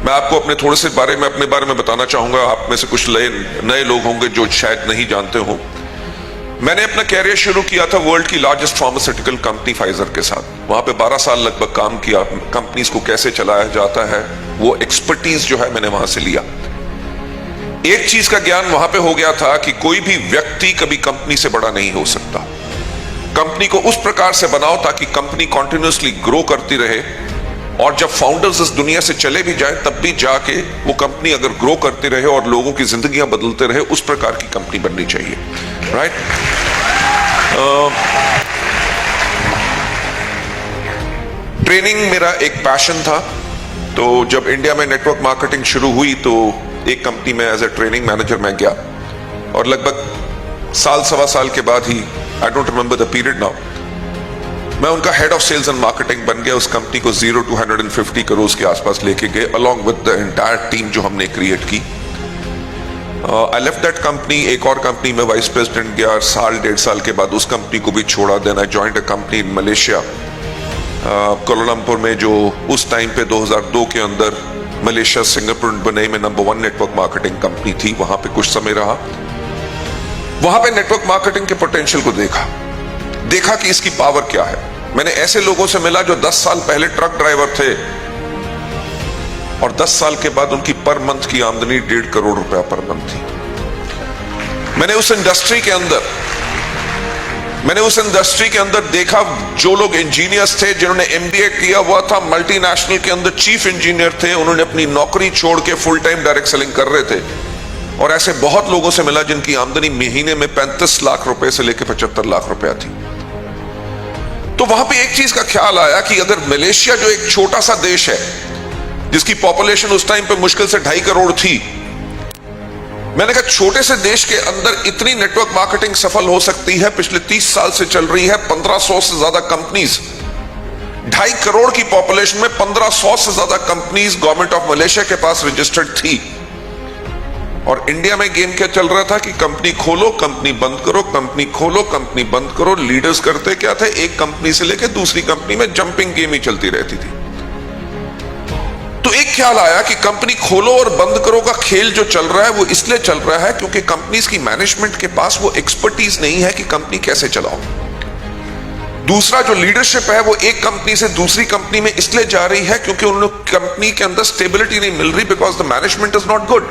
मैं आपको अपने थोड़े से अपने बारे में बताना चाहूंगा। आप में से कुछ नए लोग होंगे जो शायद नहीं जानते हो। मैंने अपना कैरियर शुरू किया था वर्ल्ड की लार्जेस्ट फार्मास्यूटिकल कंपनी फाइजर के साथ। वहां पे 12 साल लगभग काम किया। कंपनीज को कैसे चलाया जाता है वो एक्सपर्टीज जो है मैंने वहां से लिया। एक चीज का ज्ञान वहां पे हो गया था कि कोई भी व्यक्ति कभी कंपनी से बड़ा नहीं हो सकता। कंपनी को उस प्रकार से बनाओ ताकि कंपनी कंटिन्यूअसली ग्रो करती रहे, और जब फाउंडर्स इस दुनिया से चले भी जाए तब भी जाके वो कंपनी अगर ग्रो करती रहे और लोगों की जिंदगियां बदलते रहे, उस प्रकार की कंपनी बननी चाहिए। राइट? ट्रेनिंग मेरा एक पैशन था। तो जब इंडिया में नेटवर्क मार्केटिंग शुरू हुई तो एक कंपनी में एज ए ट्रेनिंग मैनेजर मैं गया, और लगभग सवा साल के बाद ही, I don't remember the period now, मैं उनका head of sales and marketing बन गया। उस कंपनी को 0 to 150 करोड़ के आसपास लेके गए, along with the entire team जो हमने क्रिएट की। आई लेफ्ट दैट कंपनी, एक और कंपनी में वाइस प्रेसिडेंट गया, 1.5 साल के बाद उस कंपनी को भी छोड़ा। Then I joined a company in Malaysia, Kuala Lumpur में, जो उस टाइम पे 2002 के अंदर मलेशिया सिंगापुर बने में नंबर 1 नेटवर्क मार्केटिंग कंपनी थी। वहां पे कुछ समय रहा। वहां पे नेटवर्क मार्केटिंग के पोटेंशियल को देखा कि इसकी पावर क्या है। मैंने ऐसे लोगों से मिला जो 10 साल पहले ट्रक ड्राइवर थे और 10 साल के बाद उनकी पर मंथ की आमदनी 1.5 करोड़ रुपया पर मंथ थी। मैंने उस इंडस्ट्री के अंदर देखा जो लोग इंजीनियर्स थे, जिन्होंने MBA किया हुआ था, मल्टीनेशनल के अंदर चीफ इंजीनियर थे, उन्होंने अपनी नौकरी छोड़ के फुल टाइम डायरेक्ट सेलिंग कर रहे थे। और ऐसे बहुत लोगों से मिला जिनकी आमदनी महीने में 35 लाख रुपए से लेकर 75 लाख रुपया थी। तो वहां पे एक चीज का ख्याल आया कि अगर मलेशिया जो एक छोटा सा देश है, जिसकी पॉपुलेशन उस टाइम पे मुश्किल से 2.5 करोड़ थी, मैंने कहा छोटे से देश के अंदर इतनी नेटवर्क मार्केटिंग सफल हो सकती है। पिछले 30 साल से चल रही है, 1500 से ज्यादा कंपनीज, 2.5 करोड़ की पॉपुलेशन में 1500 से ज्यादा कंपनीज गवर्नमेंट ऑफ मलेशिया के पास रजिस्टर्ड थी। और इंडिया में गेम क्या चल रहा था कि कंपनी खोलो, कंपनी बंद करो, कंपनी खोलो, कंपनी बंद करो। लीडर्स करते क्या थे, एक कंपनी से लेकर दूसरी कंपनी में जंपिंग गेम ही चलती रहती थी। तो एक ख्याल आया कि कंपनी खोलो और बंद करो का खेल जो चल रहा है वो इसलिए चल रहा है क्योंकि कंपनीज की मैनेजमेंट के पास वो एक्सपर्टीज नहीं है कि कंपनी कैसे चलाओ। दूसरा जो लीडरशिप है वो एक कंपनी से दूसरी कंपनी में इसलिए जा रही है क्योंकि उन्होंने कंपनी के अंदर स्टेबिलिटी नहीं मिल रही, because the management is not good.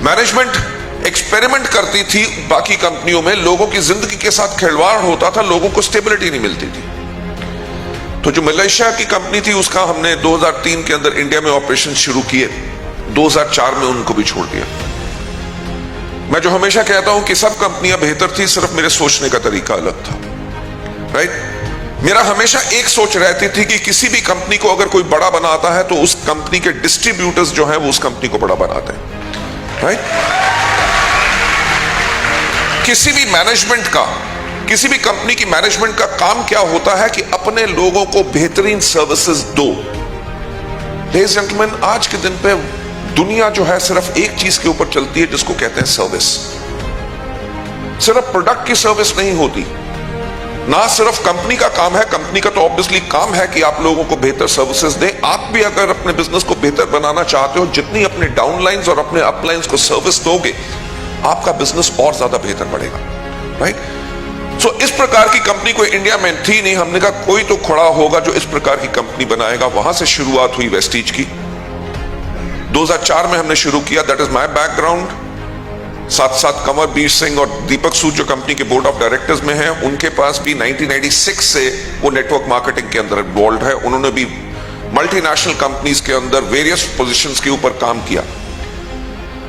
Management experiment करती थी बाकी कंपनियों में, लोगों की जिंदगी के साथ खिलवाड़ होता था, लोगों को स्टेबिलिटी नहीं मिलती थी। तो जो मलेशिया की कंपनी थी उसका हमने 2003 के अंदर इंडिया में ऑपरेशन शुरू किए, 2004 में उनको भी छोड़ दिया। मैं जो हमेशा कहता हूं कि सब कंपनियां बेहतर थी, सिर्फ मेरे सोचने का तरीका अलग था। राइट? मेरा हमेशा एक सोच रहती थी कि किसी भी कंपनी को अगर कोई बड़ा बनाता है तो उस कंपनी के डिस्ट्रीब्यूटर्स जो हैं वो उस कंपनी को बड़ा बनाते हैं। राइट? किसी भी कंपनी की मैनेजमेंट का काम क्या होता है कि अपने लोगों को बेहतरीन सर्विसेज दो। लेडीज एंड जेंटलमैन, आज के दिन पे दुनिया जो है सिर्फ एक चीज के ऊपर चलती है जिसको कहते हैं सर्विस। सिर्फ प्रोडक्ट की सर्विस नहीं होती, ना सिर्फ कंपनी का काम है। कंपनी का तो ऑब्वियसली काम है कि आप लोगों को बेहतर सर्विसेज दें। आप भी अगर अपने बिजनेस को बेहतर बनाना चाहते हो, जितनी अपने डाउनलाइंस और अपने अपलाइंस को सर्विस दोगे, आपका बिजनेस और ज्यादा बेहतर बढ़ेगा। राइट? सो इस प्रकार की कंपनी कोई इंडिया में थी नहीं। हमने कहा कोई तो खड़ा होगा जो इस प्रकार की कंपनी बनाएगा। वहां से शुरुआत हुई वेस्टीज की। 2004 में हमने शुरू किया। That is my background. साथ साथ कंवरवीर सिंह और दीपक सूद जो कंपनी के बोर्ड ऑफ डायरेक्टर्स में हैं, उनके पास भी 1996 से वो नेटवर्क मार्केटिंग के अंदर इन्वॉल्व है। उन्होंने भी मल्टीनेशनल कंपनीज के अंदर वेरियस पोजीशंस के ऊपर काम किया।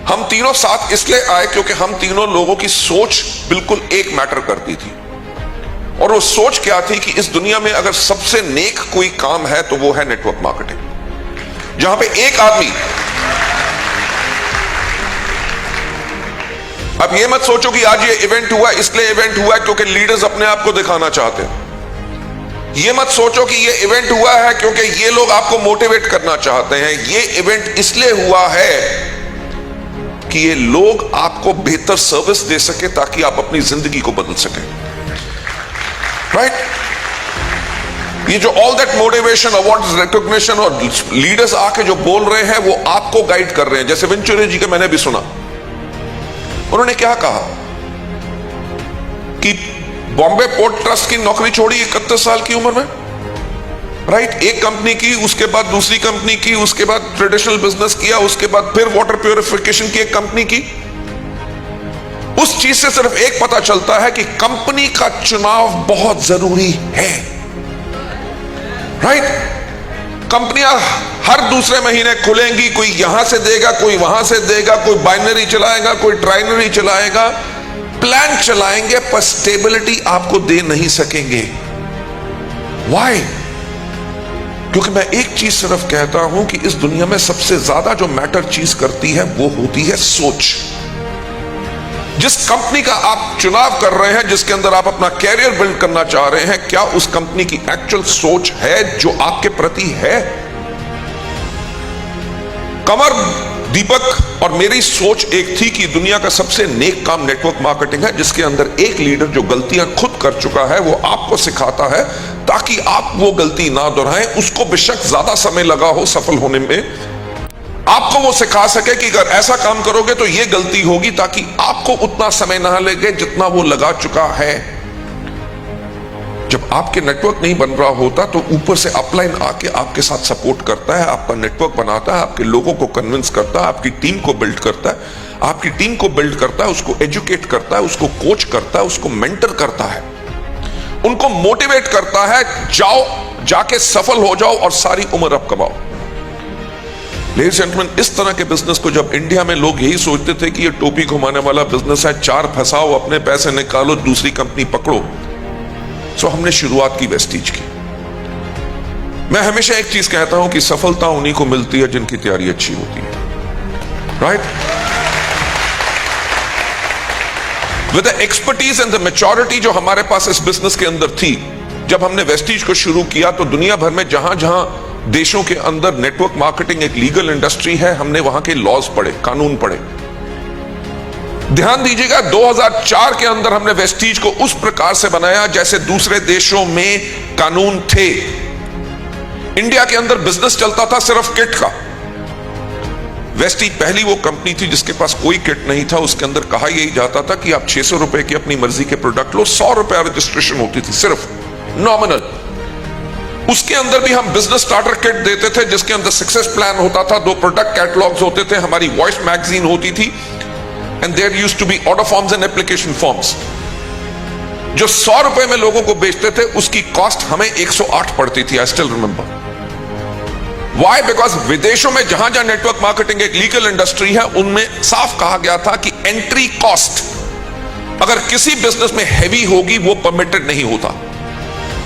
हम तीनों साथ इसलिए आए क्योंकि हम तीनों लोगों की सोच बिल्कुल एक मैटर करती थी। और वो सोच क्या थी कि इस दुनिया में अगर सबसे नेक कोई काम है तो वो है नेटवर्क मार्केटिंग। जहां पे एक आदमी, अब ये मत सोचो कि आज ये इवेंट हुआ इसलिए इवेंट हुआ क्योंकि लीडर्स अपने आप को दिखाना चाहते हैं। ये मत सोचो कि ये इवेंट हुआ है क्योंकि ये लोग आपको मोटिवेट करना चाहते हैं। ये इवेंट इसलिए हुआ है कि ये लोग आपको बेहतर सर्विस दे सके ताकि आप अपनी जिंदगी को बदल सकें। राइट? ये जो all that motivation, award, recognition और लीडर्स आके जो बोल रहे हैं वो आपको गाइड कर रहे हैं। जैसे वेंचुरे जी का मैंने भी सुना, उन्होंने क्या कहा कि बॉम्बे पोर्ट ट्रस्ट की नौकरी छोड़ी 31 साल की उम्र में, राइट? एक कंपनी की, उसके बाद दूसरी कंपनी की, उसके बाद ट्रेडिशनल बिजनेस किया, उसके बाद फिर वाटर प्यूरिफिकेशन की एक कंपनी की। उस चीज से सिर्फ एक पता चलता है कि कंपनी का चुनाव बहुत जरूरी है, राइट? कंपनियां हर दूसरे महीने खुलेंगी, कोई यहां से देगा, कोई वहां से देगा, कोई बाइनरी चलाएगा, कोई ट्राइनरी चलाएगा, प्लान चलाएंगे, पर स्टेबिलिटी आपको दे नहीं सकेंगे। व्हाई? क्योंकि मैं एक चीज सिर्फ कहता हूं कि इस दुनिया में सबसे ज्यादा जो मैटर चीज करती है वो होती है सोच। जिस कंपनी का आप चुनाव कर रहे हैं, जिसके अंदर आप अपना कैरियर बिल्ड करना चाह रहे हैं, क्या उस कंपनी की एक्चुअल सोच है जो आपके प्रति है? कमर, दीपक और मेरी सोच एक थी कि दुनिया का सबसे नेक काम नेटवर्क मार्केटिंग है, जिसके अंदर एक लीडर जो गलतियां खुद कर चुका है वो आपको सिखाता है ताकि आप वो गलती ना दोहराएं। उसको बेशक ज्यादा समय लगा हो सफल होने में, आपको वो सिखा सके कि अगर ऐसा काम करोगे तो ये गलती होगी, ताकि आपको उतना समय ना लगे जितना वो लगा चुका है। जब आपके नेटवर्क नहीं बन रहा होता तो ऊपर से अपलाइन आके आपके साथ सपोर्ट करता है, आपका नेटवर्क बनाता है, आपके लोगों को कन्विंस करता है, आपकी टीम को बिल्ड करता है, आपकी टीम को बिल्ड करता है, उसको एजुकेट करता है, उसको कोच करता है, उसको मेंटर करता है, उनको मोटिवेट करता है, जाओ, जाके सफल हो जाओ और सारी उम्र अब कमाओ। लेडीज एंड जेंटलमैन, इस तरह के बिजनेस को जब इंडिया में लोग यही सोचते थे कि ये टोपी घुमाने वाला बिजनेस है, चार फंसाओ, अपने पैसे निकालो, दूसरी कंपनी पकड़ो, सो हमने शुरुआत की वेस्टीज की। मैं हमेशा एक चीज कहता हूं कि सफलता उन्हीं को मिलती है जिनकी तैयारी अच्छी होती है, right? With the expertise and the maturity जो हमारे पास इस बिजनेस के अंदर थी, जब हमने वेस्टीज को शुरू किया तो दुनिया भर में जहां जहां देशों के अंदर नेटवर्क मार्केटिंग एक लीगल इंडस्ट्री है, हमने वहां के लॉज पढ़े, कानून पढ़े। ध्यान दीजिएगा, 2004 के अंदर हमने वेस्टीज को उस प्रकार से बनाया जैसे दूसरे देशों में कानून थे। इंडिया के अंदर बिजनेस चलता था सिर्फ किट का। वेस्टीज पहली वो कंपनी थी जिसके पास कोई किट नहीं था। उसके अंदर कहा यही जाता था कि आप 600 रुपए की अपनी मर्जी के प्रोडक्ट लो, 100 रुपए रजिस्ट्रेशन होती थी, सिर्फ नॉमिनल। उसके अंदर भी हम बिजनेस स्टार्टर किट देते थे जिसके अंदर सक्सेस प्लान होता था, 2 प्रोडक्ट कैटलॉग्स होते थे, हमारी वॉइस मैगजीन होती थी, and there used to be order forms and application forms. जो 100 रुपए में लोगों को बेचते थे उसकी कॉस्ट हमें 108 पड़ती थी। I still remember why, because विदेशों में जहां जहां नेटवर्क मार्केटिंग एक लीगल इंडस्ट्री है, उनमें साफ कहा गया था कि एंट्री कॉस्ट अगर किसी बिजनेस में हैवी होगी वो परमिटेड नहीं होता।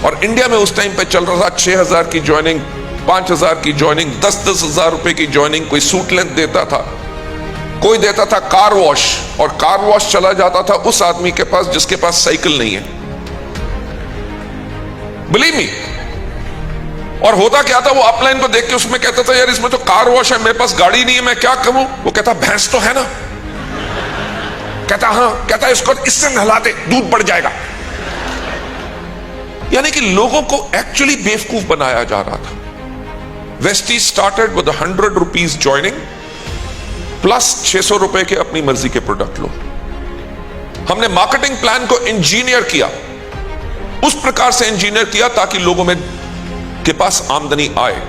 और इंडिया में उस टाइम पे चल रहा था 6,000 की ज्वाइनिंग, 5,000 की ज्वाइनिंग, 10-10 हजार रुपए की ज्वाइनिंग। कोई सूट लेंथ देता था, कोई देता था कार वॉश, और कार वॉश चला जाता था उस आदमी के पास जिसके पास साइकिल नहीं है। Believe me. और होता क्या था, वो अपलाइन को देख के उसमें कहता था यार इसमें तो कार वॉश है, मेरे पास गाड़ी नहीं है, मैं क्या करूं? वो कहता भैंस तो है ना। कहता हाँ, कहता इसको इससे नहला दे, दूध बढ़ जाएगा। यानी कि लोगों को एक्चुअली बेवकूफ बनाया जा रहा था। Vestige started with 100 rupees joining plus 600 रुपए के अपनी मर्जी के प्रोडक्ट लो। हमने मार्केटिंग प्लान को इंजीनियर किया, उस प्रकार से इंजीनियर किया ताकि लोगों में के पास आमदनी आए।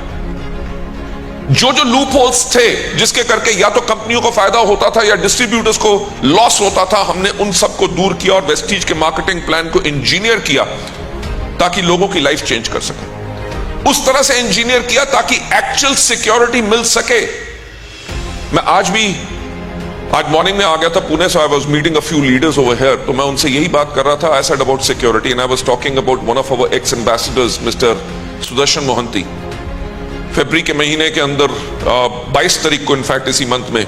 जो जो लूप होल्स थे जिसके करके या तो कंपनियों को फायदा होता था या डिस्ट्रीब्यूटर्स को लॉस होता था, हमने उन सबको दूर किया और वेस्टीज के मार्केटिंग प्लान को इंजीनियर किया ताकि लोगों की लाइफ चेंज कर सके। उस तरह से इंजीनियर किया ताकि एक्चुअल सिक्योरिटी मिल सके। मैं आज मॉर्निंग में आ गया था पुणे से। I was meeting a few leaders over here, तो मैं उनसे यही बात कर रहा था। I said about security and I was talking about one of our ex ambassadors mister Sudarshan Mohanty. फरवरी के महीने के अंदर 22 तारीख को, इनफैक्ट इसी मंथ में,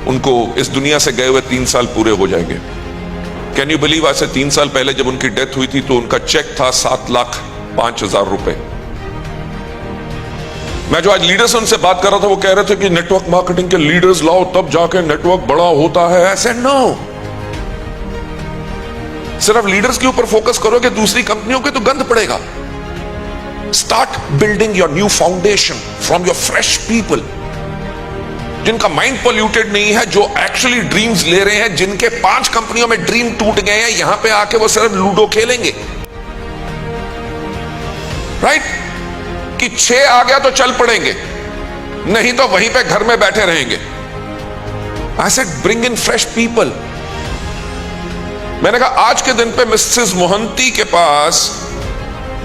उनको इस दुनिया से गए हुए 3 साल पूरे हो जाएंगे। कैन यू बिलीव, आज से 3 साल पहले जब उनकी डेथ हुई थी तो उनका चेक था 7,05,000 रुपए। मैं जो आज लीडर्स उनसे बात कर रहा था वो कह रहे थे कि नेटवर्क मार्केटिंग के लीडर्स लाओ तब जाके नेटवर्क बड़ा होता है। ऐसे नो, सिर्फ लीडर्स के ऊपर फोकस करोगे दूसरी कंपनियों के तो गंद पड़ेगा। Start building your new foundation from your fresh people, जिनका माइंड पोल्यूटेड नहीं है, जो एक्चुअली ड्रीम्स ले रहे हैं, जिनके 5 कंपनियों में ड्रीम टूट गए हैं, यहां पे आके वो सिर्फ लूडो खेलेंगे, राइट? कि 6 आ गया तो चल पड़ेंगे, नहीं तो वहीं पे घर में बैठे रहेंगे। I said bring in fresh people. मैंने कहा आज के दिन पे मिसेस मोहंती के पास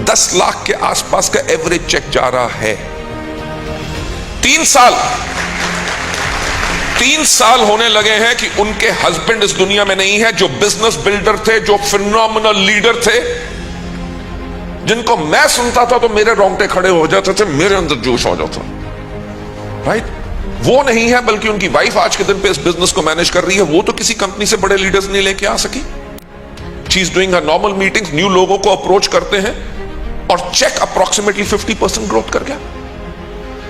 10 लाख के आसपास का एवरेज चेक जा रहा है। 3 साल होने लगे हैं कि उनके हस्बैंड इस दुनिया में नहीं है, जो बिजनेस बिल्डर थे, जो फिनोमिनल लीडर थे, जिनको मैं सुनता था तो मेरे रोंगटे खड़े हो जाते थे, मेरे अंदर जोश आ जाता, राइट? वो नहीं है, बल्कि उनकी वाइफ आज के दिन पे इस बिजनेस को मैनेज कर रही है। वो तो किसी कंपनी से बड़े लीडर्स नहीं लेके आ सकी। She is doing normal meetings, new लोगों को अप्रोच करते हैं और चेक अप्रोक्सीमेटली 50% ग्रोथ कर गया।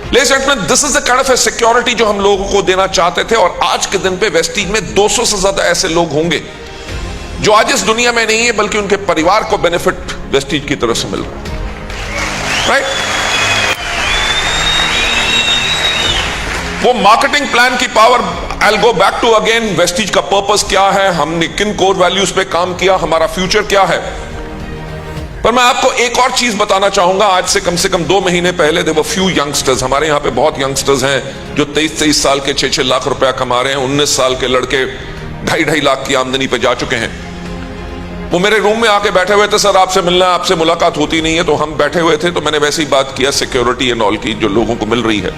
Ladies and gentlemen, this is the kind of a security जो हम लोगों को देना चाहते थे, और आज के दिन पे वेस्टीज में 200 से ज्यादा ऐसे लोग होंगे जो आज इस दुनिया में नहीं है, बल्कि उनके परिवार को बेनिफिट वेस्टीज की तरफ से मिल रहा है, राइट? वो मार्केटिंग प्लान की power, I will go back to again, Vestige का पर्पस क्या है, हमने किन कोर वैल्यूज पे काम किया, हमारा फ्यूचर क्या है। पर मैं आपको एक और चीज बताना चाहूंगा। आज से कम 2 महीने पहले देयर वर फ्यू यंगस्टर्स, हमारे यहां पे बहुत यंगस्टर्स हैं जो 23 साल के 6 लाख रुपया कमा रहे हैं। 19 साल के लड़के 2.5 लाख की आमदनी पे जा चुके हैं। वो मेरे रूम में आके बैठे हुए थे, सर आपसे मिलना है, आपसे मुलाकात होती नहीं है। तो हम बैठे हुए थे, तो मैंने वैसे ही बात किया सिक्योरिटी एंड ऑल की जो लोगों को मिल रही है।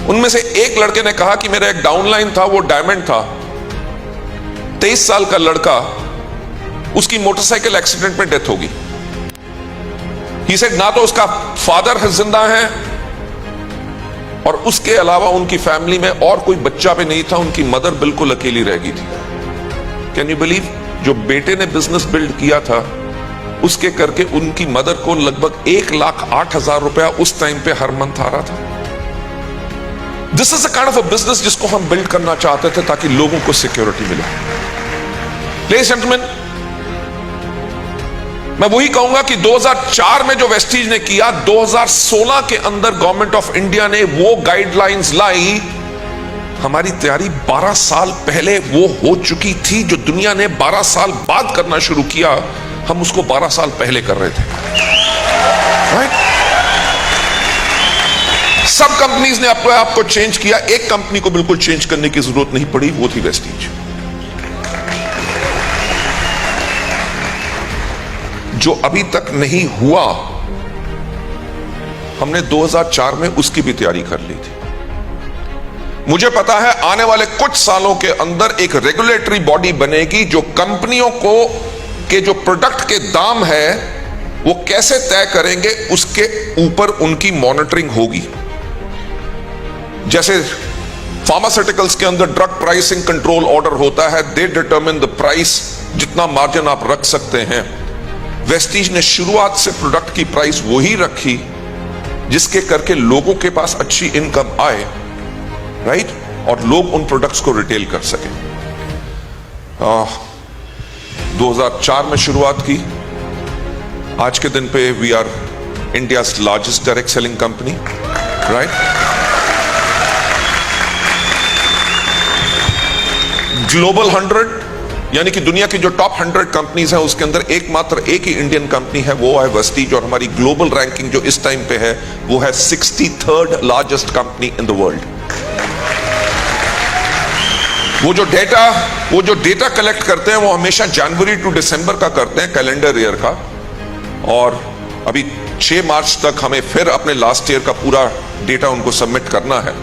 उनमें से एक लड़के ने कहा कि मेरा एक डाउनलाइन था, वो डायमंड था, 23 साल का लड़का, उसकी मोटरसाइकिल एक्सीडेंट में डेथ होगी। ही सेड ना तो उसका फादर जिंदा है, और उसके अलावा उनकी फैमिली में और कोई बच्चा भी नहीं था, उनकी मदर बिल्कुल अकेली रह गई थी। Can you believe? जो बेटे ने बिजनेस बिल्ड किया था, उसके करके उनकी मदर को लगभग 1,08,000 रुपया उस टाइम पे हर मंथ आ रहा था। This is the kind of a business जिसको हम बिल्ड करना चाहते थे, ताकि लोगों को सिक्योरिटी मिले। लेडीज एंड जेंटलमैन, मैं वही कहूंगा कि 2004 में जो वेस्टीज ने किया, 2016 के अंदर गवर्नमेंट ऑफ इंडिया ने वो गाइडलाइंस लाई। हमारी तैयारी 12 साल पहले वो हो चुकी थी। जो दुनिया ने 12 साल बाद करना शुरू किया, हम उसको 12 साल पहले कर रहे थे, राइट? सब कंपनीज ने अपने आप को चेंज किया, एक कंपनी को बिल्कुल चेंज करने की जरूरत नहीं पड़ी, वो थी वेस्टीज। जो अभी तक नहीं हुआ, हमने 2004 में उसकी भी तैयारी कर ली थी। मुझे पता है आने वाले कुछ सालों के अंदर एक रेगुलेटरी बॉडी बनेगी जो कंपनियों को के जो प्रोडक्ट के दाम है वो कैसे तय करेंगे, उसके ऊपर उनकी मॉनिटरिंग होगी। जैसे फार्मास्यूटिकल्स के अंदर ड्रग प्राइसिंग कंट्रोल ऑर्डर होता है, दे डिटरमिन द प्राइस, जितना मार्जिन आप रख सकते हैं। वेस्टीज ने शुरुआत से प्रोडक्ट की प्राइस वही रखी जिसके करके लोगों के पास अच्छी इनकम आए, राइट? और लोग उन प्रोडक्ट्स को रिटेल कर सके। 2004 में शुरुआत की, आज के दिन पे we are India's largest direct selling company, right? Global 100 यानी कि दुनिया की जो टॉप 100 कंपनीज हैं उसके अंदर एकमात्र एक ही इंडियन कंपनी है, वो है वेस्टीज। और हमारी ग्लोबल रैंकिंग जो इस टाइम पे है वो है 63rd largest company in the world. वो जो डेटा कलेक्ट करते हैं वो हमेशा जनवरी टू दिसंबर का करते हैं, कैलेंडर ईयर का। और अभी 6 मार्च तक हमें फिर अपने लास्ट ईयर का पूरा डेटा उनको सबमिट करना है।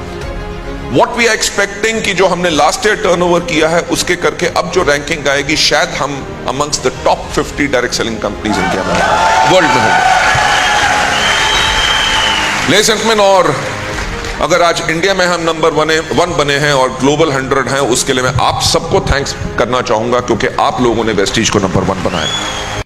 What we are expecting कि जो हमने लास्ट ईयर टर्नओवर किया है उसके करके अब जो रैंकिंग आएगी, शायद हम amongst the top 50 direct selling companies India में, वर्ल्ड में होंगे। लेडीज एंड जेंटलमैन, और अगर आज इंडिया में हम नंबर 1 बने हैं और ग्लोबल 100 हैं, उसके लिए मैं आप सबको थैंक्स करना चाहूंगा, क्योंकि आप लोगों ने वेस्टीज को नंबर 1 बनाया।